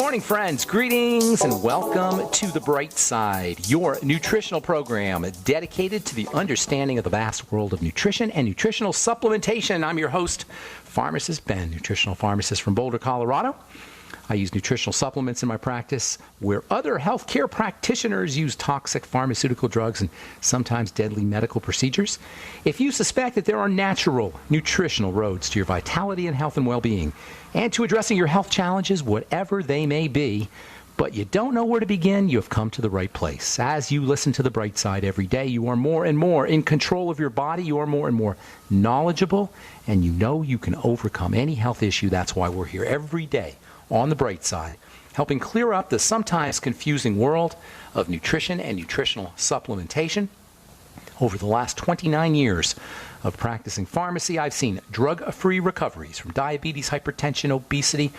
morning, friends. Greetings and welcome to the Bight Side, your nutritional program dedicated to the understanding of the vast world of nutrition and nutritional supplementation. I'm your host, Pharmacist Ben, nutritional pharmacist from Boulder, Colorado. I use nutritional supplements in my practice where other healthcare practitioners use toxic pharmaceutical drugs and sometimes deadly medical procedures. If you suspect that there are natural nutritional roads to your vitality and health and well-being and to addressing your health challenges, whatever they may be, but you don't know where to begin, you have come to the right place. As you listen to the Bight Side every day, you are more and more in control of your body, you are more and more knowledgeable, and you know you can overcome any health issue. That's why we're here every day on the Bight Side, helping clear up the sometimes confusing world of nutrition and nutritional supplementation. Over the last 29 years of practicing pharmacy, I've seen drug-free recoveries from diabetes, hypertension, obesity,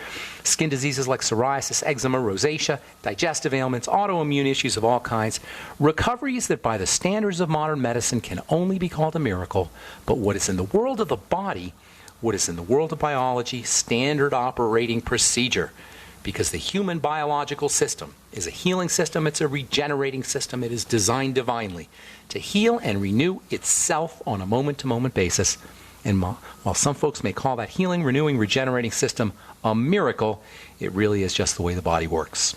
skin diseases like psoriasis, eczema, rosacea, digestive ailments, autoimmune issues of all kinds. Recoveries that by the standards of modern medicine can only be called a miracle, but what is in the world of the body, what is in the world of biology, standard operating procedure. Because the human biological system is a healing system, it's a regenerating system, it is designed divinely to heal and renew itself on a moment-to-moment basis. And while some folks may call that healing, renewing, regenerating system a miracle, it really is just the way the body works.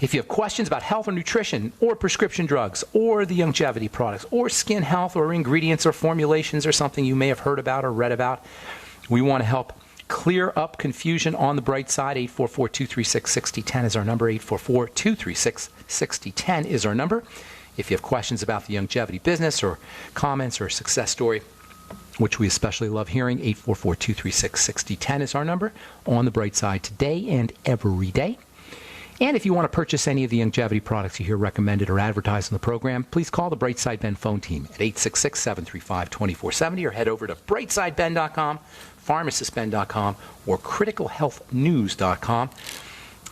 If you have questions about health or nutrition or prescription drugs or the longevity products or skin health or ingredients or formulations or something you may have heard about or read about, we want to help clear up confusion on the Bight Side. 844-236-6010 is our number. 844-236-6010 is our number. If you have questions about the longevity business or comments or success story, which we especially love hearing, 844-236-6010 is our number on the Bight Side today and every day. And if you want to purchase any of the longevity products you hear recommended or advertised in the program, please call the Bight Side Ben phone team at 866-735-2470 or head over to brightsideben.com, pharmacistben.com, or criticalhealthnews.com.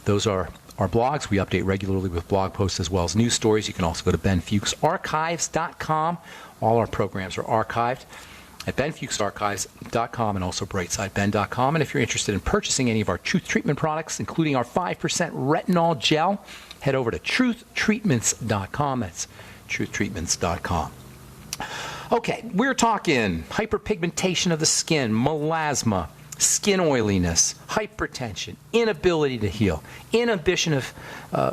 Those are our blogs. We update regularly with blog posts as well as news stories. You can also go to benfuchsarchives.com. All our programs are archived at benfuchsarchives.com and also brightsideben.com. And if you're interested in purchasing any of our Truth Treatment products, including our 5% retinol gel, head over to truthtreatments.com. That's truthtreatments.com. Okay, we're talking hyperpigmentation of the skin, melasma, skin oiliness, hypertension, inability to heal, inhibition of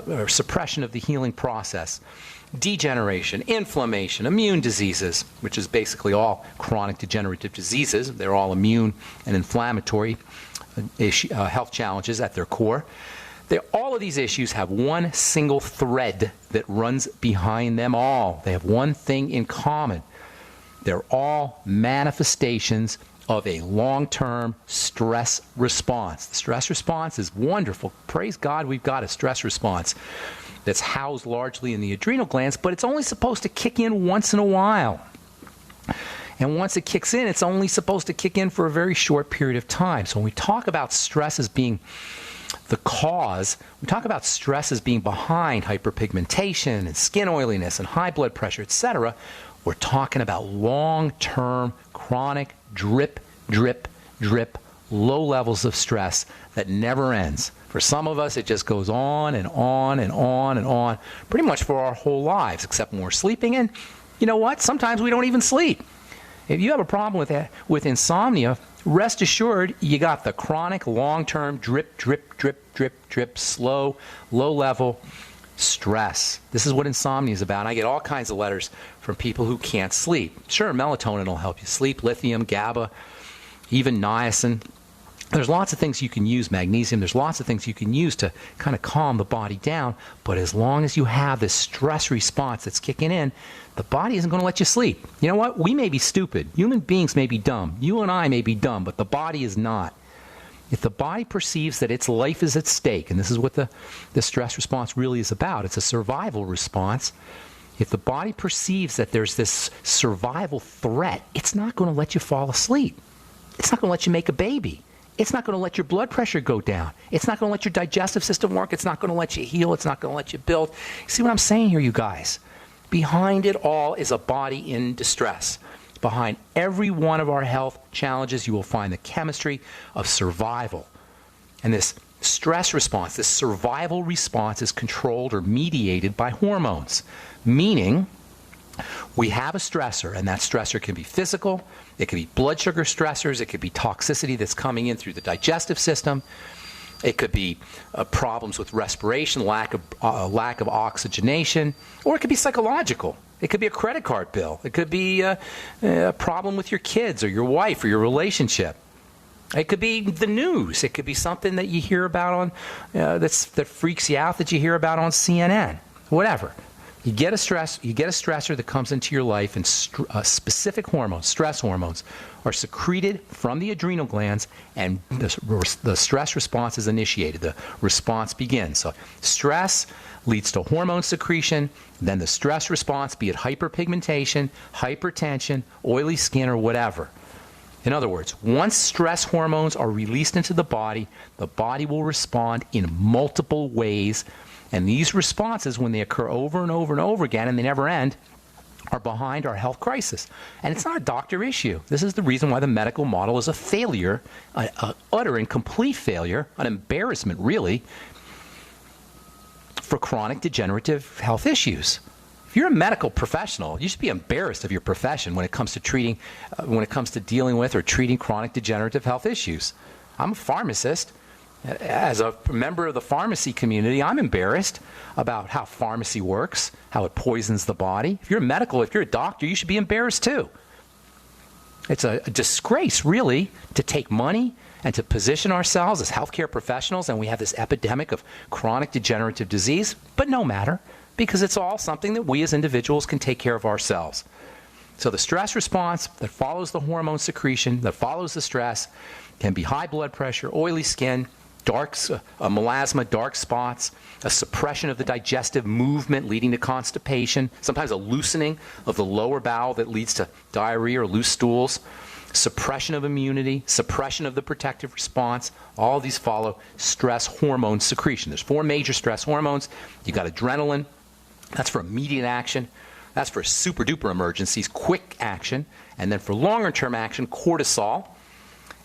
or suppression of the healing process, degeneration, inflammation, immune diseases, which is basically all chronic degenerative diseases. They're all immune and inflammatory health challenges at their core. All of these issues have one single thread that runs behind them all. They have one thing in common. They're all manifestations of a long-term stress response. The stress response is wonderful. Praise God, we've got a stress response that's housed largely in the adrenal glands, but it's only supposed to kick in once in a while. And once it kicks in, it's only supposed to kick in for a very short period of time. So when we talk about stress as being the cause, we talk about stress as being behind hyperpigmentation and skin oiliness and high blood pressure, etc. We're talking about long-term, chronic, drip, low levels of stress that never ends. For some of us, it just goes on and on and on and on, pretty much for our whole lives, except when we're sleeping. And you know what? Sometimes we don't even sleep. If you have a problem with insomnia, rest assured you got the chronic, long-term drip, slow, low-level stress. This is what insomnia is about. I get all kinds of letters from people who can't sleep. Sure, melatonin will help you sleep, lithium, GABA, even niacin. There's lots of things you can use, magnesium. There's lots of things you can use to kind of calm the body down. But as long as you have this stress response that's kicking in, the body isn't going to let you sleep. You know what? We may be stupid. Human beings may be dumb. You and I may be dumb, but the body is not. If the body perceives that its life is at stake, and this is what the stress response really is about, it's a survival response. If the body perceives that there's this survival threat, it's not going to let you fall asleep. It's not going to let you make a baby. It's not going to let your blood pressure go down. It's not going to let your digestive system work. It's not going to let you heal. It's not going to let you build. See what I'm saying here, you guys? Behind it all is a body in distress. Behind every one of our health challenges, you will find the chemistry of survival. And this stress response, this survival response, is controlled or mediated by hormones, meaning we have a stressor, and that stressor can be physical, it can be blood sugar stressors, it could be toxicity that's coming in through the digestive system, it could be problems with respiration, lack of oxygenation, or it could be psychological. It could be a credit card bill. It could be a problem with your kids or your wife or your relationship. It could be the news. It could be something that you hear about on that freaks you out, that you hear about on CNN. Whatever. You get a stressor that comes into your life, and specific hormones, stress hormones, are secreted from the adrenal glands, and the stress response is initiated. The response begins. So stress leads to hormone secretion, then the stress response, be it hyperpigmentation, hypertension, oily skin, or whatever. In other words, once stress hormones are released into the body will respond in multiple ways. And these responses, when they occur over and over and over again, and they never end, are behind our health crisis. And it's not a doctor issue. This is the reason why the medical model is a failure, an utter and complete failure, an embarrassment, really, for chronic degenerative health issues. If you're a medical professional, you should be embarrassed of your profession when it comes to dealing with or treating chronic degenerative health issues. I'm a pharmacist. As a member of the pharmacy community, I'm embarrassed about how pharmacy works, how it poisons the body. If you're a doctor, you should be embarrassed too. It's a disgrace, really, to take money and to position ourselves as healthcare professionals, and we have this epidemic of chronic degenerative disease, but no matter, because it's all something that we as individuals can take care of ourselves. So the stress response that follows the hormone secretion, that follows the stress, can be high blood pressure, oily skin, melasma, dark spots, a suppression of the digestive movement leading to constipation, sometimes a loosening of the lower bowel that leads to diarrhea or loose stools, suppression of immunity, suppression of the protective response. All of these follow stress hormone secretion. There's 4 major stress hormones. You got adrenaline. That's for immediate action. That's for super duper emergencies, quick action. And then for longer term action, cortisol.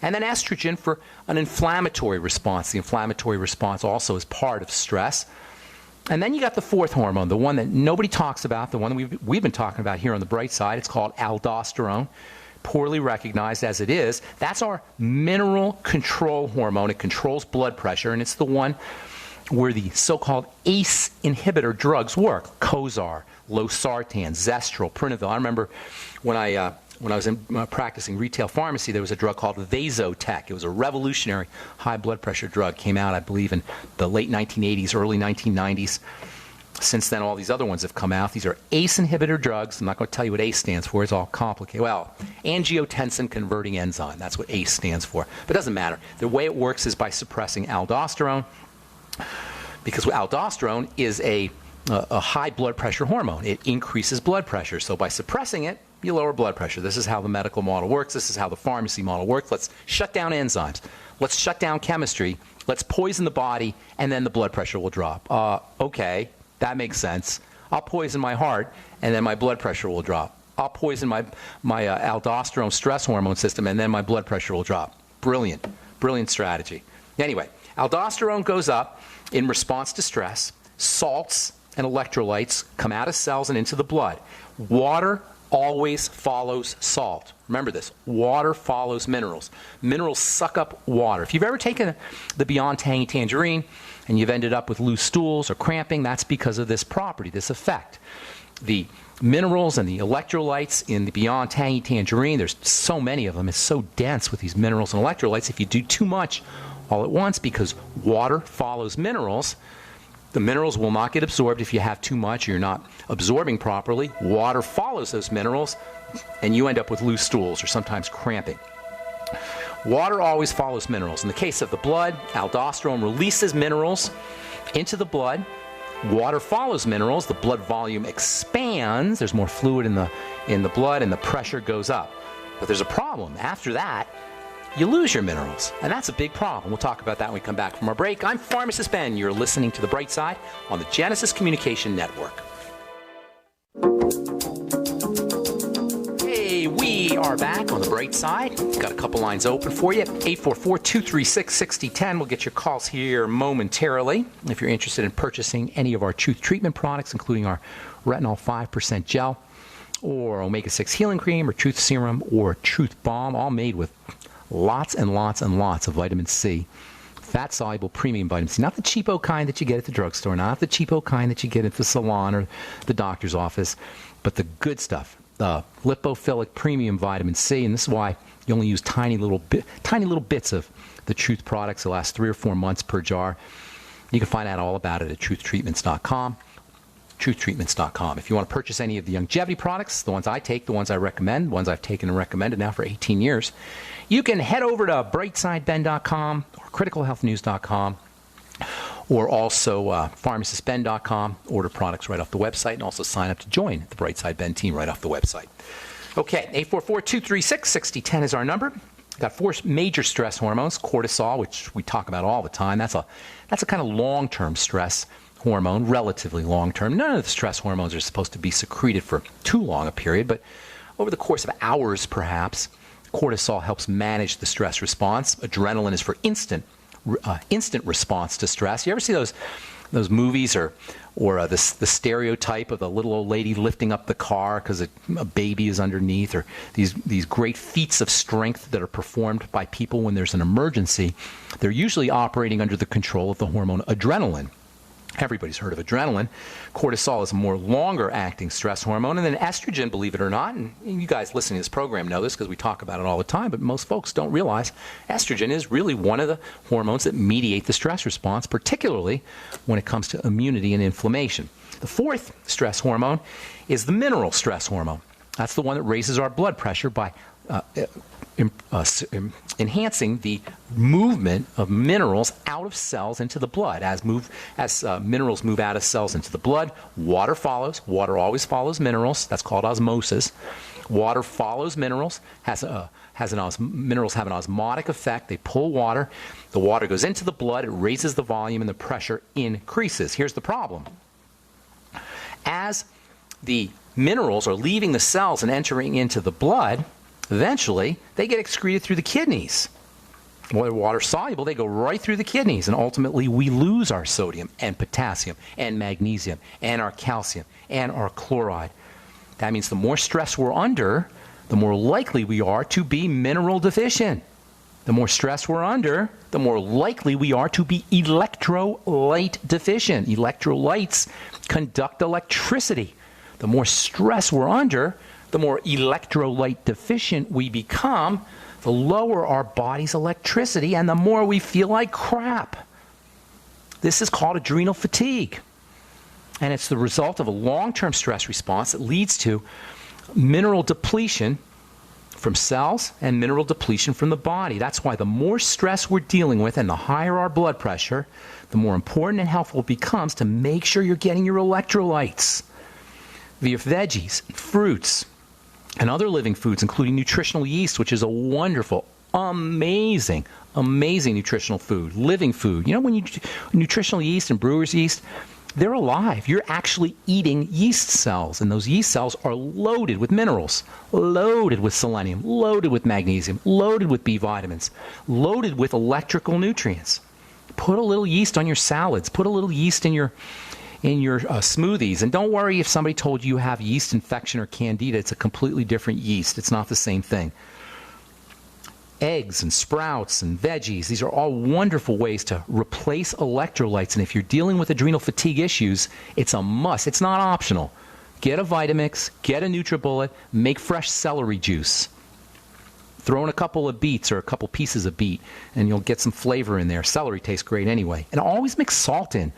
And then estrogen for an inflammatory response. The inflammatory response also is part of stress. And then you got the 4th hormone, the one that nobody talks about, the one that we've been talking about here on the Bright Side. It's called aldosterone, poorly recognized as it is. That's our mineral control hormone. It controls blood pressure, and it's the one where the so-called ACE inhibitor drugs work. Cozar, losartan, Zestrel, Prinavil. I remember when I was practicing retail pharmacy, there was a drug called Vasotec. It was a revolutionary high blood pressure drug. Came out, I believe, in the late 1980s, early 1990s. Since then, all these other ones have come out. These are ACE inhibitor drugs. I'm not going to tell you what ACE stands for. It's all complicated. Well, angiotensin converting enzyme. That's what ACE stands for. But it doesn't matter. The way it works is by suppressing aldosterone, because aldosterone is a high blood pressure hormone. It increases blood pressure. So by suppressing it, you lower blood pressure. This is how the medical model works. This is how the pharmacy model works. Let's shut down enzymes. Let's shut down chemistry. Let's poison the body, and then the blood pressure will drop. Okay, that makes sense. I'll poison my heart, and then my blood pressure will drop. I'll poison my aldosterone stress hormone system, and then my blood pressure will drop. Brilliant. Brilliant strategy. Anyway, aldosterone goes up in response to stress. Salts and electrolytes come out of cells and into the blood. Water always follows salt. Remember this. Water follows minerals. Minerals suck up water. If you've ever taken the Beyond Tangy Tangerine and you've ended up with loose stools or cramping, that's because of this property, this effect. The minerals and the electrolytes in the Beyond Tangy Tangerine, there's so many of them. It's so dense with these minerals and electrolytes. If you do too much all at once, because water follows minerals, the minerals will not get absorbed if you have too much or you're not absorbing properly. Water follows those minerals, and you end up with loose stools or sometimes cramping. Water always follows minerals. In the case of the blood, aldosterone releases minerals into the blood. Water follows minerals. The blood volume expands. There's more fluid in the blood, and the pressure goes up. But there's a problem. After that, you lose your minerals, and that's a big problem. We'll talk about that when we come back from our break. I'm Pharmacist Ben. You're listening to The Bright Side on the Genesis Communication Network. Hey, we We are back on the bright side. Got a couple lines open for you. 844-236-6010. We'll get your calls here momentarily. If you're interested in purchasing any of our Truth Treatment products, including our Retinol 5% gel, or Omega-6 Healing Cream, or Truth Serum, or Truth Balm, all made with lots and lots and lots of vitamin C. Fat-soluble premium vitamin C. Not the cheapo kind that you get at the drugstore, not the cheapo kind that you get at the salon or the doctor's office, but the good stuff. The lipophilic premium vitamin C, and this is why you only use tiny little bits of the Truth products. They last 3 or 4 months per jar. You can find out all about it at truthtreatments.com. Truthtreatments.com. If you want to purchase any of the longevity products, the ones I take, the ones I recommend, the ones I've taken and recommended now for 18 years, you can head over to brightsideben.com or criticalhealthnews.com, or also pharmacistben.com. Order products right off the website, and also sign up to join the Bright Side Ben team right off the website. Okay, 844-236-6010 is our number. We've got 4 major stress hormones. Cortisol, which we talk about all the time. That's a kind of long-term stress hormone, relatively long-term. None of the stress hormones are supposed to be secreted for too long a period, but over the course of hours, perhaps, cortisol helps manage the stress response. Adrenaline is for instant response to stress. You ever see those movies or the stereotype of the little old lady lifting up the car because a baby is underneath, or these great feats of strength that are performed by people when there's an emergency? They're usually operating under the control of the hormone adrenaline. Everybody's heard of adrenaline. Cortisol is a more longer-acting stress hormone. And then estrogen, believe it or not, and you guys listening to this program know this because we talk about it all the time, but most folks don't realize estrogen is really one of the hormones that mediate the stress response, particularly when it comes to immunity and inflammation. The 4th stress hormone is the mineral stress hormone. That's the one that raises our blood pressure by enhancing the movement of minerals out of cells into the blood. As minerals move out of cells into the blood, water follows. Water always follows minerals. That's called osmosis. Water follows minerals. Minerals have an osmotic effect. They pull water. The water goes into the blood. It raises the volume, and the pressure increases. Here's the problem. As the minerals are leaving the cells and entering into the blood, eventually, they get excreted through the kidneys. Well, they're water soluble, they go right through the kidneys, and ultimately we lose our sodium and potassium and magnesium and our calcium and our chloride. That means the more stress we're under, the more likely we are to be mineral deficient. The more stress we're under, the more likely we are to be electrolyte deficient. Electrolytes conduct electricity. The more stress we're under, the more electrolyte deficient we become, the lower our body's electricity, and the more we feel like crap. This is called adrenal fatigue. And it's the result of a long-term stress response that leads to mineral depletion from cells and mineral depletion from the body. That's why the more stress we're dealing with and the higher our blood pressure, the more important and helpful it becomes to make sure you're getting your electrolytes via veggies, fruits, and other living foods, including nutritional yeast, which is a wonderful, amazing nutritional food, living food. You know, when nutritional yeast and brewer's yeast, they're alive. You're actually eating yeast cells, and those yeast cells are loaded with minerals, loaded with selenium, loaded with magnesium, loaded with B vitamins, loaded with electrical nutrients. Put a little yeast on your salads. Put a little yeast in your smoothies. And don't worry if somebody told you have yeast infection or candida. It's a completely different yeast. It's not the same thing. Eggs and sprouts and veggies, these are all wonderful ways to replace electrolytes. And if you're dealing with adrenal fatigue issues, it's a must. It's not optional. Get a Vitamix, get a NutriBullet, make fresh celery juice. Throw in a couple of beets or a couple pieces of beet, and you'll get some flavor in there. Celery tastes great anyway. And always mix salt in.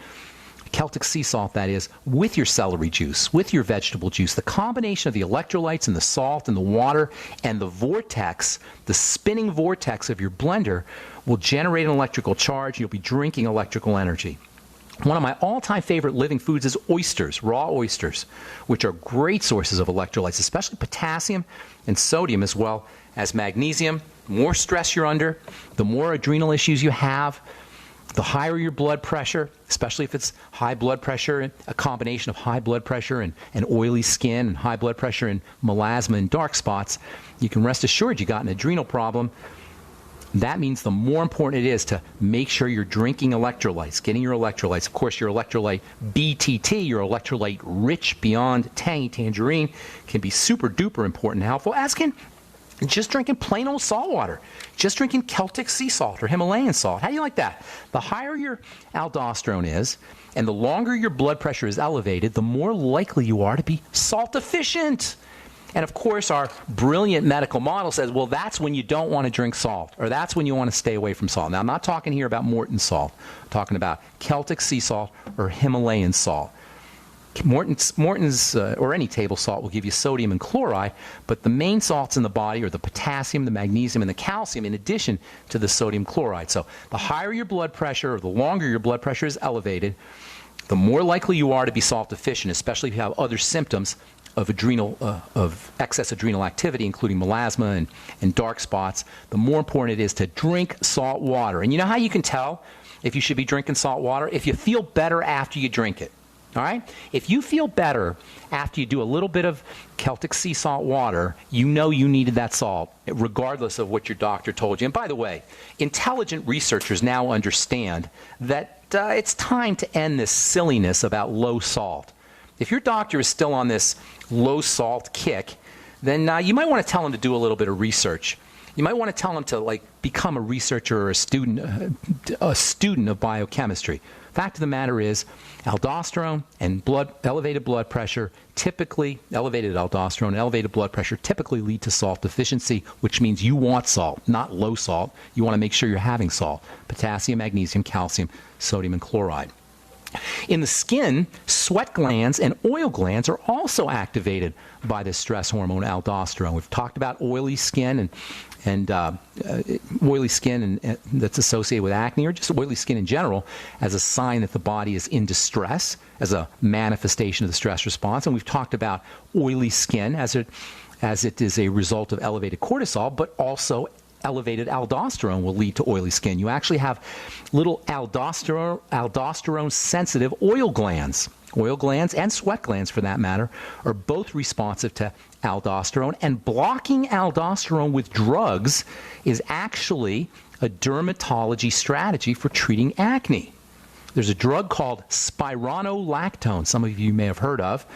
Celtic sea salt, that is, with your celery juice, with your vegetable juice. The combination of the electrolytes and the salt and the water and the vortex, the spinning vortex of your blender, will generate an electrical charge. You'll be drinking electrical energy. One of my all-time favorite living foods is oysters, raw oysters, which are great sources of electrolytes, especially potassium and sodium, as well as magnesium. The more stress you're under, the more adrenal issues you have, The higher your blood pressure, especially if it's high blood pressure, a combination of high blood pressure and oily skin and high blood pressure and melasma and dark spots, you can rest assured you got an adrenal problem. That means the more important it is to make sure you're drinking electrolytes, getting your electrolytes. Of course, your electrolyte BTT, your electrolyte rich beyond tangy tangerine, can be super duper important and helpful, as can just drinking plain old salt water, just drinking Celtic sea salt or Himalayan salt. How do you like that? The higher your aldosterone is, and the longer your blood pressure is elevated, the more likely you are to be salt deficient. And of course, our brilliant medical model says, well, that's when you don't want to drink salt, or that's when you want to stay away from salt. Now, I'm not talking here about Morton salt. I'm talking about Celtic sea salt or Himalayan salt. Morton's or any table salt will give you sodium and chloride, but the main salts in the body are the potassium, the magnesium, and the calcium, in addition to the sodium chloride. So the higher your blood pressure, or the longer your blood pressure is elevated, the more likely you are to be salt deficient, especially if you have other symptoms of excess adrenal activity, including melasma and dark spots. The more important it is to drink salt water. And you know how you can tell if you should be drinking salt water? If you feel better after you drink it. All right? If you feel better after you do a little bit of Celtic sea salt water, you know you needed that salt, regardless of what your doctor told you. And by the way, intelligent researchers now understand that it's time to end this silliness about low salt. If your doctor is still on this low salt kick, then you might want to tell him to do a little bit of research. You might want to tell him to become a researcher or a student of biochemistry. Fact of the matter is, aldosterone and elevated blood pressure typically, elevated aldosterone and elevated blood pressure typically lead to salt deficiency, which means you want salt, not low salt. You want to make sure you're having salt, potassium, magnesium, calcium, sodium, and chloride. In the skin, sweat glands and oil glands are also activated by this stress hormone aldosterone. We've talked about oily skin and that's associated with acne, or just oily skin in general, as a sign that the body is in distress, as a manifestation of the stress response. And we've talked about oily skin as it is a result of elevated cortisol, but also elevated aldosterone will lead to oily skin. You actually have little aldosterone-sensitive oil glands. Oil glands and sweat glands, for that matter, are both responsive to aldosterone, and blocking aldosterone with drugs is actually a dermatology strategy for treating acne. There's a drug called spironolactone, some of you may have heard of.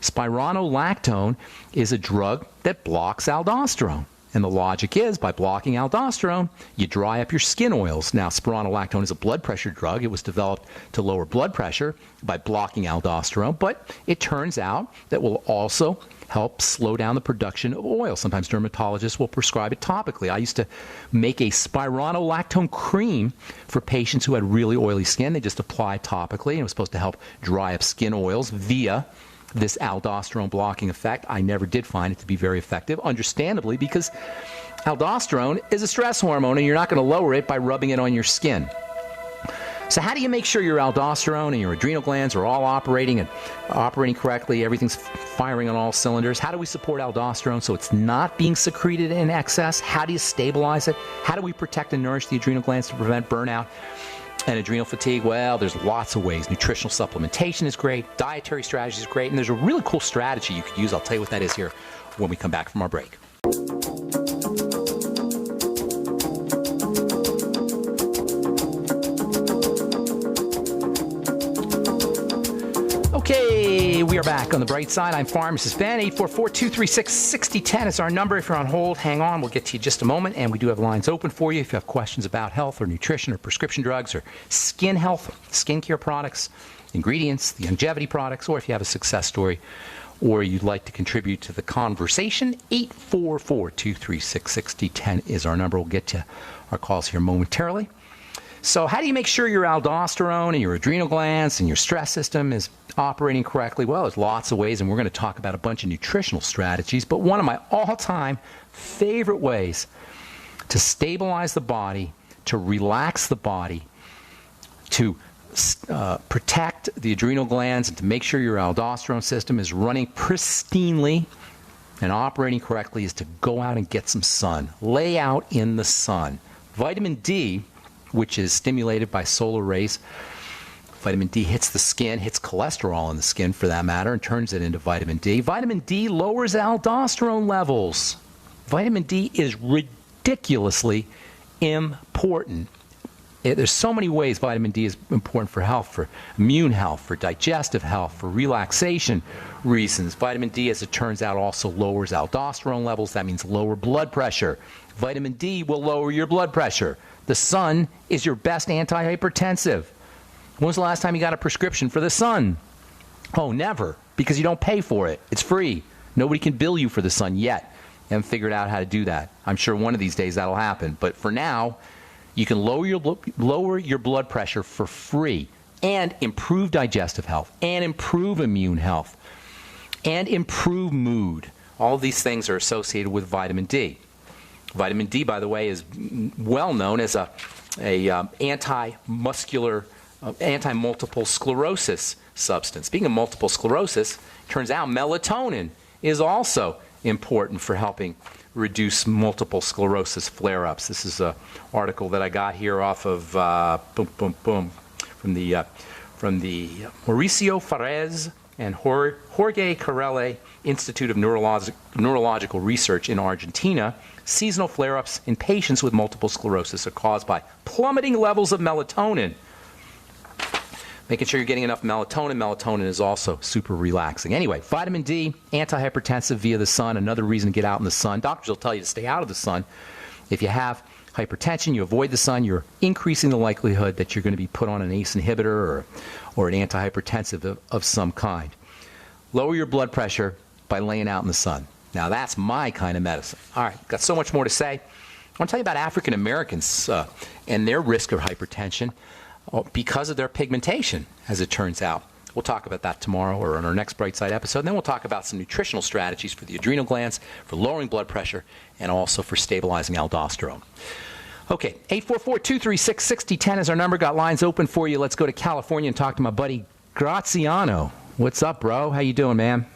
Spironolactone is a drug that blocks aldosterone. And the logic is, by blocking aldosterone, you dry up your skin oils. Now, spironolactone is a blood pressure drug. It was developed to lower blood pressure by blocking aldosterone, but it turns out that will also help slow down the production of oil. Sometimes dermatologists will prescribe it topically. I used to make a spironolactone cream for patients who had really oily skin. They just apply topically, and it was supposed to help dry up skin oils via this aldosterone blocking effect. I never did find it to be very effective, understandably, because aldosterone is a stress hormone, and you're not going to lower it by rubbing it on your skin. So how do you make sure your aldosterone and your adrenal glands are all operating correctly, everything's firing on all cylinders? How do we support aldosterone so it's not being secreted in excess? How do you stabilize it? How do we protect and nourish the adrenal glands to prevent burnout and adrenal fatigue? Well, there's lots of ways. Nutritional supplementation is great. Dietary strategy is great. And there's a really cool strategy you could use. I'll tell you what that is here when we come back from our break. Okay, we are back on the bright side. I'm Pharmacist Ben. 844-236-6010 is our number. If you're on hold, hang on. We'll get to you in just a moment. And we do have lines open for you if you have questions about health or nutrition or prescription drugs or skin health, skincare products, ingredients, the longevity products, or if you have a success story or you'd like to contribute to the conversation. 844-236-6010 is our number. We'll get to our calls here momentarily. So how do you make sure your aldosterone and your adrenal glands and your stress system is operating correctly? Well, there's lots of ways, and we're going to talk about a bunch of nutritional strategies. But one of my all-time favorite ways to stabilize the body, to relax the body, to protect the adrenal glands, and to make sure your aldosterone system is running pristinely and operating correctly is to go out and get some sun. Lay out in the sun. Vitamin D which is stimulated by solar rays. Vitamin D hits the skin, hits cholesterol in the skin for that matter, and turns it into vitamin D. Vitamin D lowers aldosterone levels. Vitamin D is ridiculously important. There's so many ways vitamin D is important for health, for immune health, for digestive health, for relaxation reasons. Vitamin D, as it turns out, also lowers aldosterone levels. That means lower blood pressure. Vitamin D will lower your blood pressure. The sun is your best antihypertensive. When was the last time you got a prescription for the sun? Oh, never, because you don't pay for it. It's free. Nobody can bill you for the sun yet. I haven't figured out how to do that. I'm sure one of these days that'll happen. But for now, you can lower your blood pressure for free and improve digestive health and improve immune health and improve mood. All of these things are associated with vitamin D. Vitamin D, by the way, is well known as a anti-multiple sclerosis substance. Speaking of multiple sclerosis, turns out melatonin is also important for helping reduce multiple sclerosis flare-ups. This is an article that I got here off of from the Mauricio Fares and Jorge Carrele Institute of Neurological Research in Argentina. Seasonal flare-ups in patients with multiple sclerosis are caused by plummeting levels of melatonin. Making sure you're getting enough melatonin. Melatonin is also super relaxing. Anyway, vitamin D, antihypertensive via the sun, another reason to get out in the sun. Doctors will tell you to stay out of the sun. If you have hypertension, you avoid the sun, you're increasing the likelihood that you're going to be put on an ACE inhibitor or an antihypertensive of some kind. Lower your blood pressure by laying out in the sun. Now, that's my kind of medicine. All right, got so much more to say. I want to tell you about African Americans and their risk of hypertension because of their pigmentation, as it turns out. We'll talk about that tomorrow or on our next Bright Side episode. And then we'll talk about some nutritional strategies for the adrenal glands, for lowering blood pressure, and also for stabilizing aldosterone. Okay, 844-236-6010 is our number. Got lines open for you. Let's go to California and talk to my buddy Graziano. What's up, bro? How you doing, man?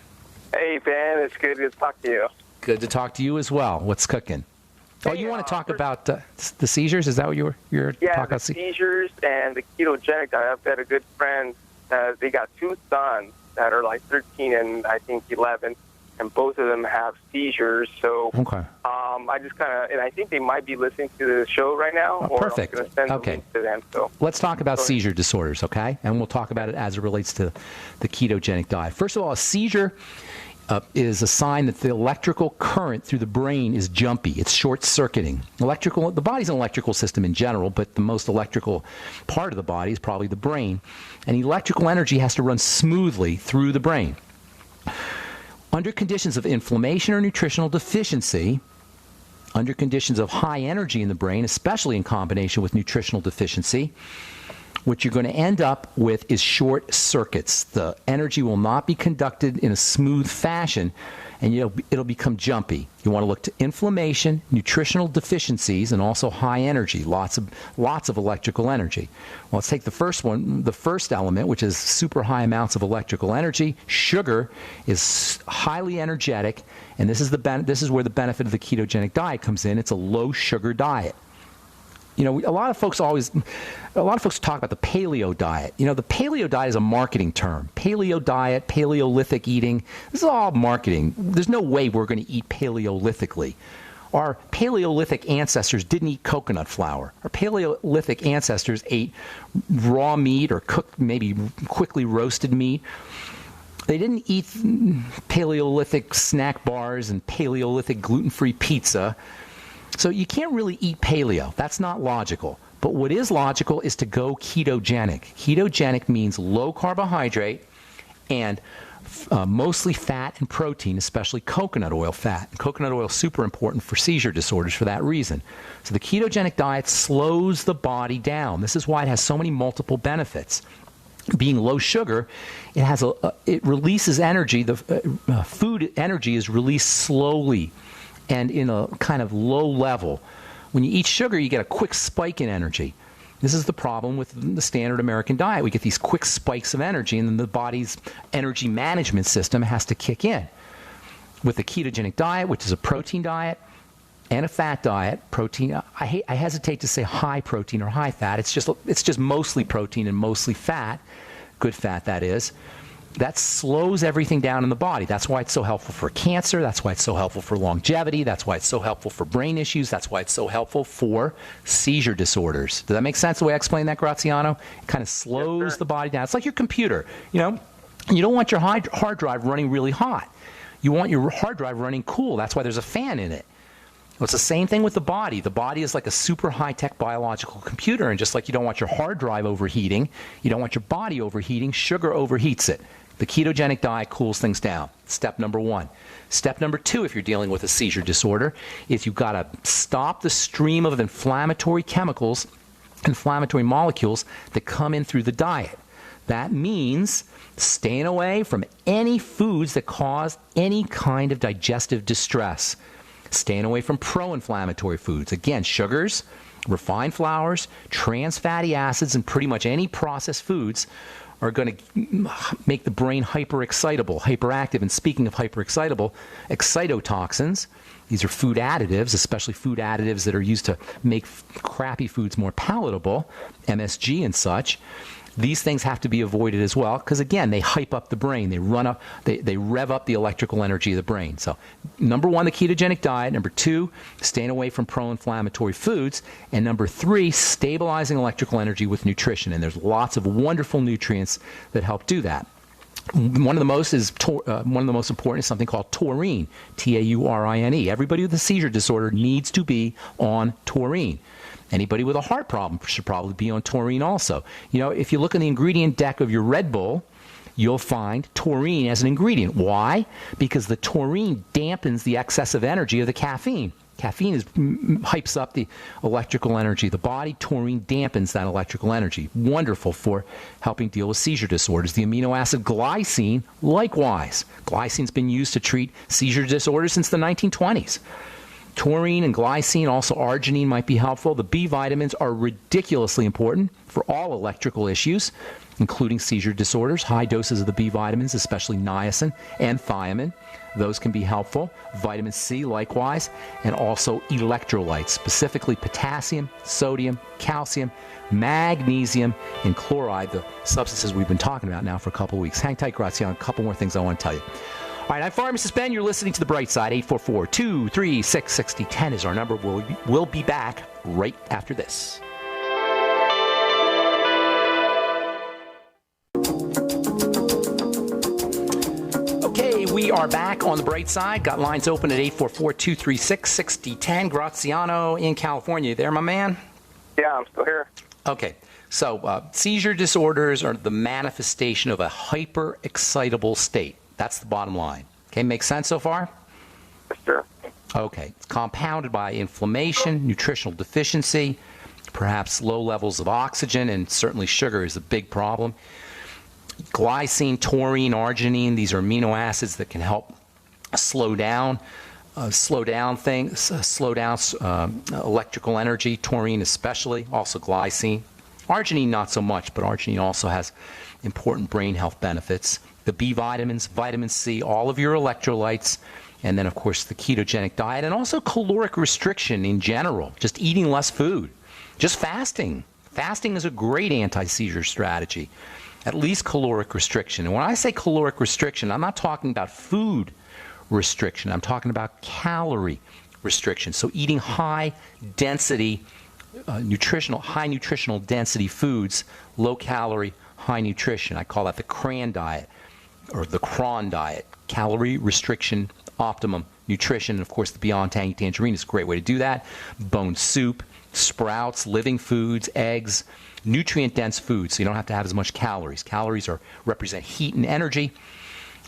Hey, Ben. It's good to talk to you. Good to talk to you as well. What's cooking? Oh, you want to talk about the seizures? Is that what you're talking about? Yeah, seizures and the ketogenic diet. I've got a good friend. They got two sons that are like 13 and I think 11, and both of them have seizures. So okay. I just kind of, and I think they might be listening to the show right now. Oh, perfect. I'm going to send the link to them. So let's talk about seizure disorders, okay? And we'll talk about it as it relates to the ketogenic diet. First of all, a seizure is a sign that the electrical current through the brain is jumpy. It's short-circuiting. The body's an electrical system in general, but the most electrical part of the body is probably the brain. And electrical energy has to run smoothly through the brain. Under conditions of inflammation or nutritional deficiency, under conditions of high energy in the brain, especially in combination with nutritional deficiency, what you're going to end up with is short circuits. The energy will not be conducted in a smooth fashion, and it'll become jumpy. You want to look to inflammation, nutritional deficiencies, and also high energy, lots of electrical energy. Well, let's take the first one, the first element, which is super high amounts of electrical energy. Sugar is highly energetic, and this is where the benefit of the ketogenic diet comes in. It's a low sugar diet. You know, a lot of folks talk about the paleo diet. You know, the paleo diet is a marketing term. Paleo diet, Paleolithic eating, this is all marketing. There's no way we're going to eat Paleolithically. Our Paleolithic ancestors didn't eat coconut flour. Our Paleolithic ancestors ate raw meat or cooked, maybe quickly roasted meat. They didn't eat Paleolithic snack bars and Paleolithic gluten-free pizza. So you can't really eat paleo. That's not logical. But what is logical is to go ketogenic. Ketogenic means low carbohydrate and mostly fat and protein, especially coconut oil fat. And coconut oil is super important for seizure disorders for that reason. So the ketogenic diet slows the body down. This is why it has so many multiple benefits. Being low sugar, it releases energy. The food energy is released slowly and in a kind of low level. When you eat sugar, you get a quick spike in energy. This is the problem with the standard American diet. We get these quick spikes of energy, and then the body's energy management system has to kick in. With the ketogenic diet, which is a protein diet, and a fat diet, protein, I hesitate to say high protein or high fat. It's just mostly protein and mostly fat, good fat that is. That slows everything down in the body. That's why it's so helpful for cancer. That's why it's so helpful for longevity. That's why it's so helpful for brain issues. That's why it's so helpful for seizure disorders. Does that make sense the way I explained that, Graziano? It kind of slows the body down. It's like your computer. You know, you don't want your hard drive running really hot. You want your hard drive running cool. That's why there's a fan in it. Well, it's the same thing with the body. The body is like a super high-tech biological computer, and just like you don't want your hard drive overheating, you don't want your body overheating, sugar overheats it. The ketogenic diet cools things down. Step number 1. Step number 2, if you're dealing with a seizure disorder, is you've got to stop the stream of inflammatory chemicals, inflammatory molecules that come in through the diet. That means staying away from any foods that cause any kind of digestive distress. Staying away from pro-inflammatory foods. Again, sugars, refined flours, trans fatty acids, and pretty much any processed foods are going to make the brain hyperexcitable, hyperactive. And speaking of hyperexcitable, excitotoxins, these are food additives, especially food additives that are used to make crappy foods more palatable, MSG and such. These things have to be avoided as well because, again, they hype up the brain. They rev up the electrical energy of the brain. So, number 1, the ketogenic diet. Number 2, staying away from pro-inflammatory foods. And number 3, stabilizing electrical energy with nutrition. And there's lots of wonderful nutrients that help do that. One of the most important is something called taurine, Taurine. Everybody with a seizure disorder needs to be on taurine. Anybody with a heart problem should probably be on taurine also. You know, if you look in the ingredient deck of your Red Bull, you'll find taurine as an ingredient. Why? Because the taurine dampens the excessive energy of the caffeine. Caffeine hypes up the electrical energy of the body. Taurine dampens that electrical energy. Wonderful for helping deal with seizure disorders. The amino acid glycine, likewise. Glycine's been used to treat seizure disorders since the 1920s. Taurine and glycine, also arginine might be helpful. The B vitamins are ridiculously important for all electrical issues, including seizure disorders. High doses of the B vitamins, especially niacin and thiamine, those can be helpful. Vitamin C, likewise, and also electrolytes, specifically potassium, sodium, calcium, magnesium, and chloride, the substances we've been talking about now for a couple of weeks. Hang tight, Graziano. A couple more things I want to tell you. All right, I'm Pharmacist Ben. You're listening to The Bright Side. 844-236-6010 is our number. We'll be back right after this. Okay, we are back on The Bright Side. Got lines open at 844-236-6010. Graziano in California. You there, my man? Yeah, I'm still here. Okay, so seizure disorders are the manifestation of a hyperexcitable state. That's the bottom line. Okay, makes sense so far? Yes, sir. Okay. It's compounded by inflammation, nutritional deficiency, perhaps low levels of oxygen, and certainly sugar is a big problem. Glycine, taurine, arginine, these are amino acids that can help slow down electrical energy, taurine especially, also glycine. Arginine not so much, but arginine also has important brain health benefits. The B vitamins, vitamin C, all of your electrolytes, and then, of course, the ketogenic diet, and also caloric restriction in general, just eating less food, just fasting. Fasting is a great anti-seizure strategy, at least caloric restriction. And when I say caloric restriction, I'm not talking about food restriction. I'm talking about calorie restriction. So eating high nutritional density foods, low calorie, high nutrition. I call that the CRAN diet, or the cron diet, calorie restriction, optimum nutrition. And of course, the Beyond Tangy Tangerine is a great way to do that. Bone soup, sprouts, living foods, eggs, nutrient-dense foods, so you don't have to have as much calories. Calories represent heat and energy,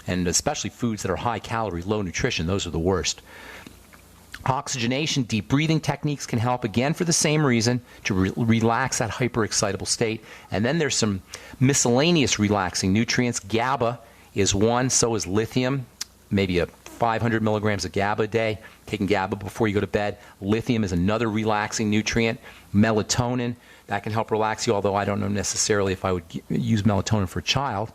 and especially foods that are high calorie, low nutrition, those are the worst. Oxygenation, deep breathing techniques can help, again, for the same reason, to relax that hyperexcitable state. And then there's some miscellaneous relaxing nutrients. GABA is one, so is lithium, maybe 500 milligrams of GABA a day, taking GABA before you go to bed. Lithium is another relaxing nutrient. Melatonin, that can help relax you, although I don't know necessarily if I would use melatonin for a child.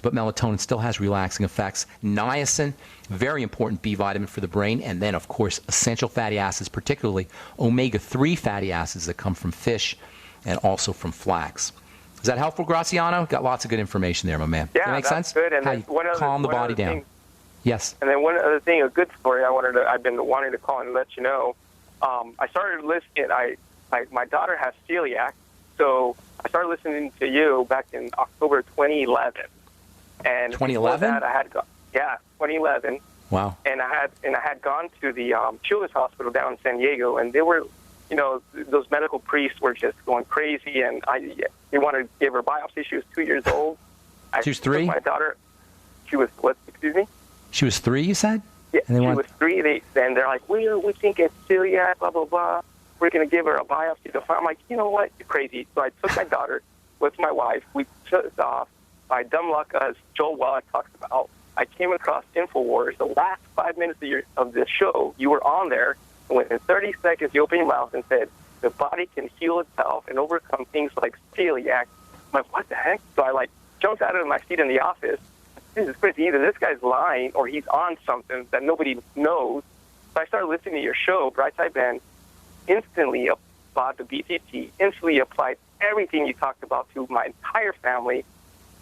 but melatonin still has relaxing effects. Niacin, very important B vitamin for the brain. And then, of course, essential fatty acids, particularly omega-3 fatty acids that come from fish and also from flax. Is that helpful, Graziano? Got lots of good information there, my man. Yeah, Does that make that's sense? good. And how then you calm the body down. Yes. And then one other thing, a good story I've been wanting to call and let you know. I started listening. My daughter has celiac, so I started listening to you back in October 2011. And 2011? That I had 2011. Wow. And I had gone to the Children's Hospital down in San Diego, and they were, those medical priests were just going crazy, and they wanted to give her biopsy. She was 2 years old. She was 3? My daughter, she was what? Excuse me. She was 3, you said? Yeah, she was 3. And they're like, we think it's celiac, blah, blah, blah. We're going to give her a biopsy. I'm like, you know what? You're crazy. So I took my daughter with my wife. We took off. By dumb luck, as Joel Wallach talks about, I came across InfoWars. The last 5 minutes of this show, you were on there. And within 30 seconds, you opened your mouth and said, the body can heal itself and overcome things like celiac. I'm like, what the heck? So I, jumped out of my seat in the office. This is crazy. Either this guy's lying or he's on something that nobody knows. So I started listening to your show, Bight Side Ben, instantly bought the BTT, instantly applied everything you talked about to my entire family.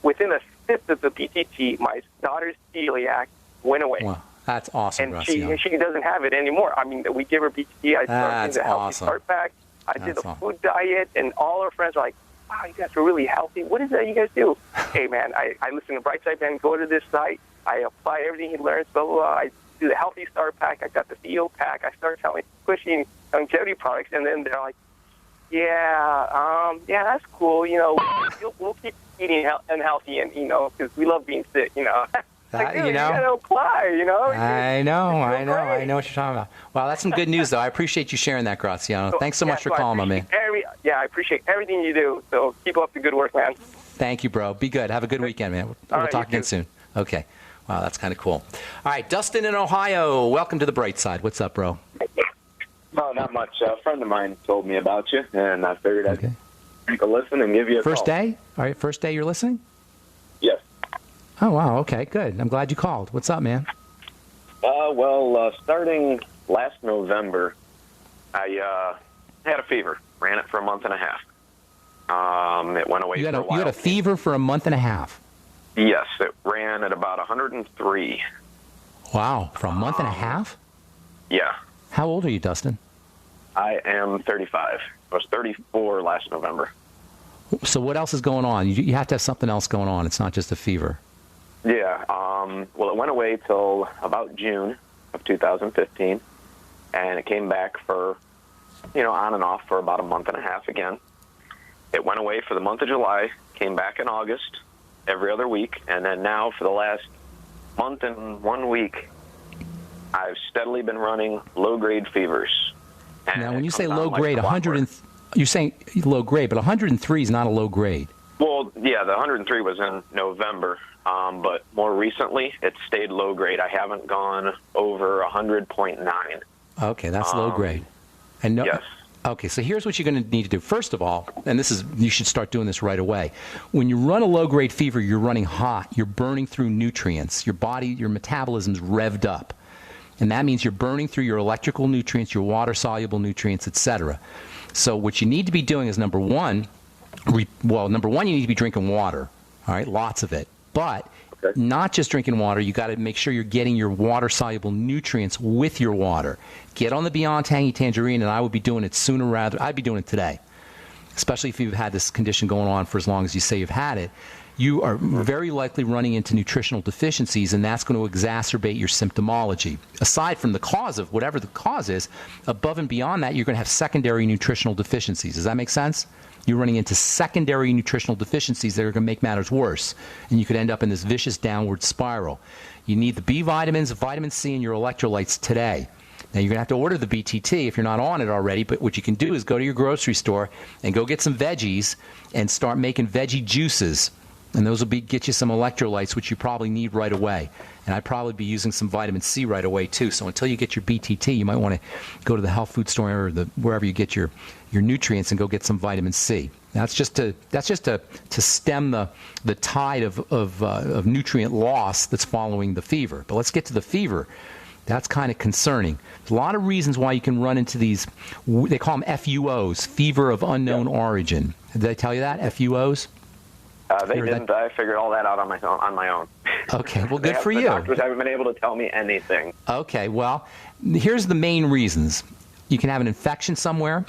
Within a sip of the BTT, my daughter's celiac went away. Wow, that's awesome, and she doesn't have it anymore. I mean, we give her BTT. I started the Healthy Start Pack. I did a food diet, and all our friends are like, wow, you guys are really healthy. What is that you guys do? Hey, man, I listen to Bight Side Ben, go to this site. I apply everything he learns, blah, blah, blah. I do the Healthy Start Pack. I got the CEO Pack. I started pushing longevity products, and then they're like, yeah, that's cool. We'll keep eating unhealthy, and because we love being sick. You gotta apply. I know what you're talking about. Wow, that's some good news, though. I appreciate you sharing that, Graziano. Thanks so much for calling, my man. I appreciate everything you do. So keep up the good work, man. Thank you, bro. Be good. Have a good weekend, man. We'll talk again soon. Okay. Wow, that's kind of cool. All right, Dustin in Ohio. Welcome to the Bight Side. What's up, bro? No, not much. A friend of mine told me about you, and I figured I'd take a listen and give you a call. First day? All right, first day you're listening? Yes. Oh, wow. Okay, good. I'm glad you called. What's up, man? Starting last November, I had a fever. Ran it for a month and a half. It went away for a while. You had a fever for a month and a half? Yes, it ran at about 103. Wow, for a month and a half? Yeah. How old are you, Dustin? I am 35. I was 34 last November. So what else is going on? You have to have something else going on. It's not just a fever. Yeah. Well, it went away till about June of 2015, and it came back for, on and off for about a month and a half again. It went away for the month of July, came back in August, every other week, and then now for the last month and 1 week, I've steadily been running low-grade fevers. Now, when you say low-grade, you're saying low-grade, but 103 is not a low grade. Well, yeah, the 103 was in November, but more recently, it's stayed low-grade. I haven't gone over 100.9. Okay, that's low-grade. And yes. Okay, so here's what you're going to need to do. First of all, and you should start doing this right away. When you run a low-grade fever, you're running hot. You're burning through nutrients. Your body, your metabolism's revved up. And that means you're burning through your electrical nutrients, your water-soluble nutrients, etc. So what you need to be doing is, number one, you need to be drinking water, all right, lots of it. But not just drinking water, you got to make sure you're getting your water-soluble nutrients with your water. Get on the Beyond Tangy Tangerine, and I would be doing it I'd be doing it today, especially if you've had this condition going on for as long as you say you've had it. You are very likely running into nutritional deficiencies, and that's going to exacerbate your symptomology. Aside from the cause of whatever the cause is, above and beyond that, you're going to have secondary nutritional deficiencies. Does that make sense? You're running into secondary nutritional deficiencies that are going to make matters worse, and you could end up in this vicious downward spiral. You need the B vitamins, vitamin C, and your electrolytes today. Now, you're going to have to order the BTT if you're not on it already, but what you can do is go to your grocery store and go get some veggies and start making veggie juices. And those will get you some electrolytes, which you probably need right away. And I'd probably be using some vitamin C right away, too. So until you get your BTT, you might want to go to the health food store or wherever you get your nutrients and go get some vitamin C. That's just to stem the tide of nutrient loss that's following the fever. But let's get to the fever. That's kind of concerning. There's a lot of reasons why you can run into these. They call them FUOs, fever of unknown origin. Did they tell you that, FUOs? They didn't. I figured all that out on my own. Okay, well, good for The you. doctors haven't been able to tell me anything. Okay, well, here's the main reasons. You can have an infection somewhere,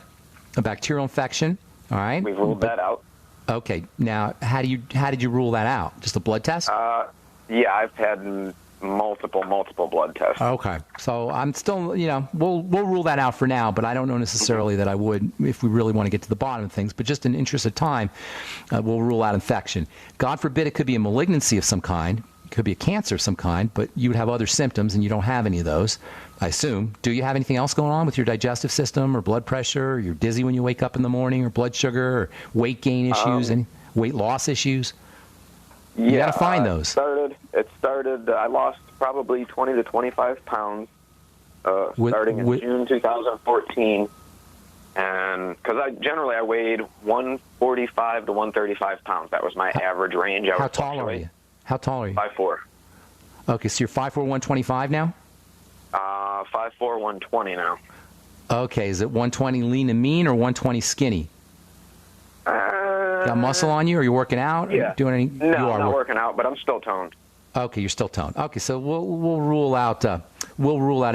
a bacterial infection. All right. We've ruled that out. Okay. Now, how did you rule that out? Just a blood test? Yeah, I've had multiple blood tests. Okay. So I'm still, we'll rule that out for now, but I don't know necessarily that I would if we really want to get to the bottom of things. But just in the interest of time, we'll rule out infection. God forbid it could be a malignancy of some kind. It could be a cancer of some kind, but you would have other symptoms, and you don't have any of those, I assume. Do you have anything else going on with your digestive system or blood pressure? Or you're dizzy when you wake up in the morning, or blood sugar, or weight gain issues, and weight loss issues? You got to find those. It started. I lost probably 20 to 25 pounds starting in June 2014, and because I weighed 145 to 135 pounds. That was my average range. How tall are you? 5'4". Okay, so you're 5'4", 125 now? 5'4", 120 now. Okay, is it 120 lean and mean or 120 skinny? Got muscle on you? Are you working out? Yeah. Doing any? No, I'm not working out, but I'm still toned. Okay, you're still toned. Okay, so we'll rule out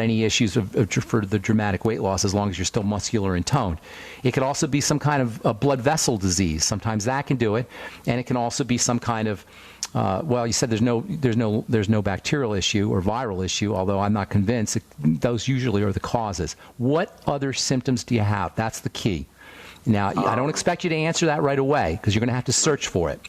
any issues for the dramatic weight loss as long as you're still muscular and toned. It could also be some kind of a blood vessel disease. Sometimes that can do it, and it can also be some kind of you said there's no bacterial issue or viral issue, although I'm not convinced. Those usually are the causes. What other symptoms do you have? That's the key. Now, I don't expect you to answer that right away because you're going to have to search for it.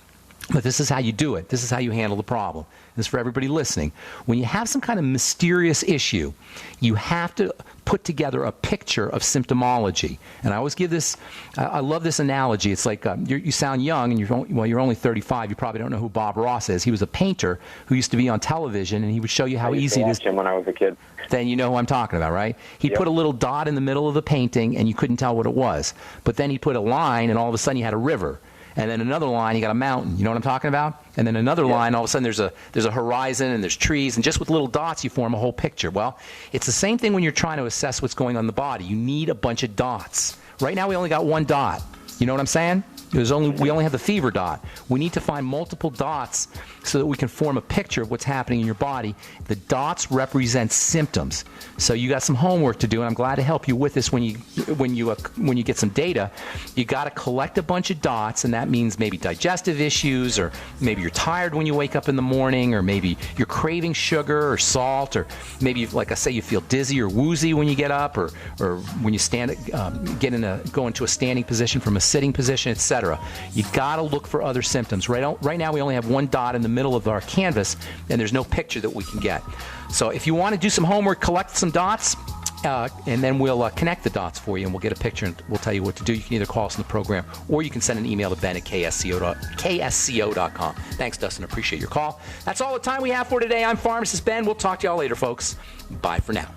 But this is how you do it. This is how you handle the problem. This is for everybody listening. When you have some kind of mysterious issue, you have to put together a picture of symptomology. And I always give this, I love this analogy. It's like you sound young, and you're only 35. You probably don't know who Bob Ross is. He was a painter who used to be on television, and he would show you how easy it is. I used to watch him when I was a kid. Then you know who I'm talking about, right? He'd put a little dot in the middle of the painting, and you couldn't tell what it was. But then he'd put a line, and all of a sudden you had a river. And then another line, you got a mountain. You know what I'm talking about? And then another line, all of a sudden there's a horizon and there's trees, and just with little dots you form a whole picture. Well, it's the same thing when you're trying to assess what's going on in the body. You need a bunch of dots. Right now we only got one dot. You know what I'm saying? We only have the fever dot. We need to find multiple dots so that we can form a picture of what's happening in your body. The dots represent symptoms. So you got some homework to do, and I'm glad to help you with this when you get some data. You got to collect a bunch of dots, and that means maybe digestive issues, or maybe you're tired when you wake up in the morning, or maybe you're craving sugar or salt, or maybe, like I say, you feel dizzy or woozy when you get up, or when you go into a standing position from a sitting position, etc. You got to look for other symptoms. Right now we only have one dot in the middle of our canvas, and there's no picture that we can get. So if you want to do some homework, collect some dots, and then we'll connect the dots for you, and we'll get a picture, and we'll tell you what to do. You can either call us in the program, or you can send an email to ben@ksco.com. Thanks, Dustin. Appreciate your call. That's all the time we have for today. I'm Pharmacist Ben. We'll talk to y'all later, folks. Bye for now.